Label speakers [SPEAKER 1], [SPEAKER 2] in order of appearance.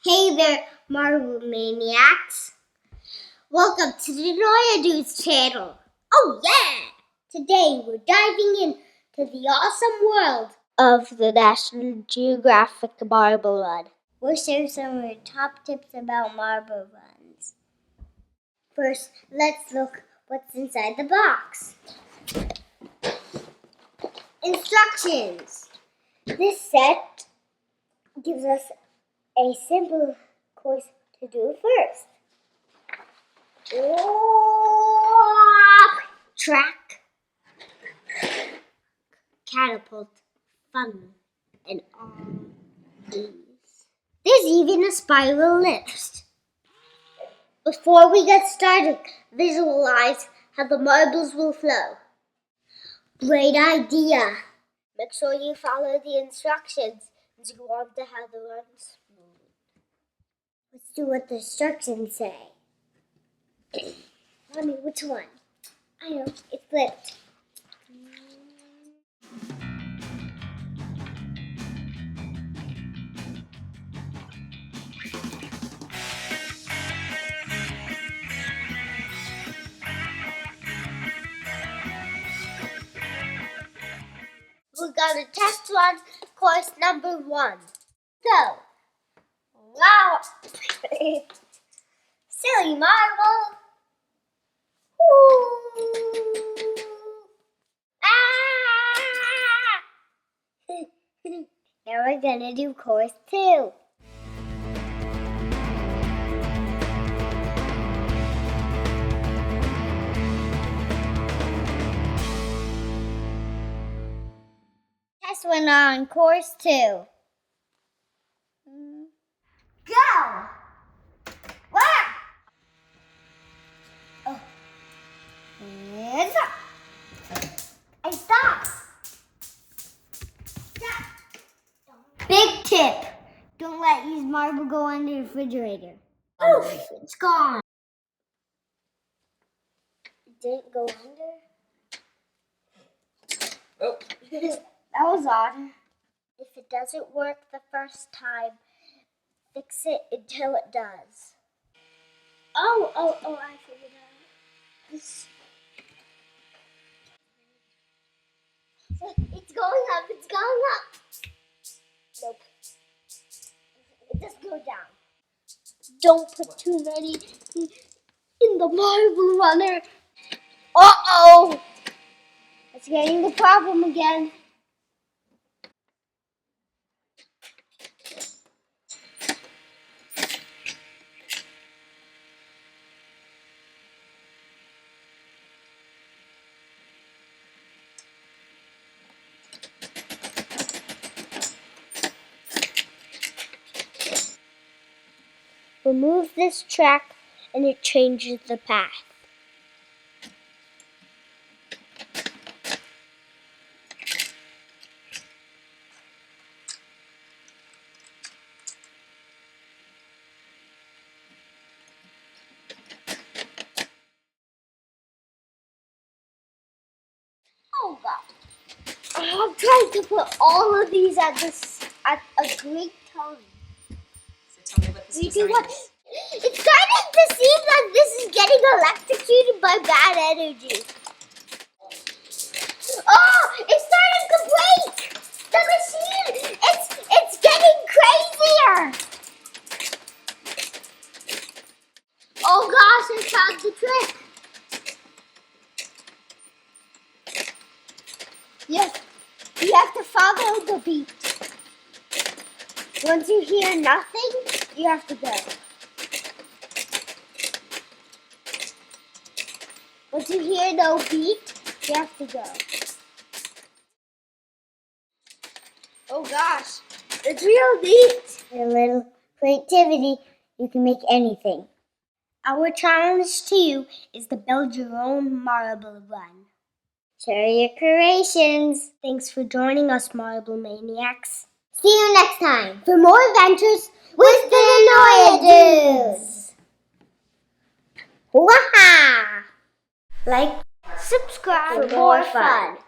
[SPEAKER 1] Hey there, Marble Maniacs. Welcome to the DeNoia Dudes channel. Oh yeah! Today we're diving into the awesome world of the National Geographic Marble Run. We'll share some of the top tips about marble runs. First, let's look what's inside the box. Instructions. This set gives us a simple course to do first. Track, catapult, funnel, and all these. There's even a spiral lift. Before we get started, visualize how the marbles will flow. Great idea. Make sure you follow the instructions as you want to have the run smooth. Let's do what the instructions say. Mommy, which one? I know, it's flipped. We're gonna test run course number 1. Go! Wow! Silly marble! Now we're gonna do course 2. Test went on course 2. Go! Wow! Oh. And stop! And stop! Stop! Big tip! Don't let these marble go under the refrigerator. Oof! It's gone! It didn't go under?
[SPEAKER 2] Oh.
[SPEAKER 1] That was odd. If it doesn't work the first time, fix it until it does. Oh, I figured it out. This. It's going up, Nope. It does go down. Don't put too many in the marble runner. Uh-oh! It's getting the problem again. Remove this track and it changes the path. Oh God! I'm trying to put all of these at a great time.
[SPEAKER 2] So tell me what this design is.
[SPEAKER 1] It's starting to seem like this is getting electrocuted by bad energy. Oh, it's starting to break! The machine! It's getting crazier! Oh gosh, I found the trick! Yes, you have to follow the beat. Once you hear nothing, you have to go. Once you hear no beat, you have to go. Oh gosh, it's real neat. With a little creativity, you can make anything. Our challenge to you is to build your own marble run. Share your creations. Thanks for joining us, Marble Maniacs. See you next time for more adventures with the DeNoia Dudes. Waha! Like, subscribe for more fun.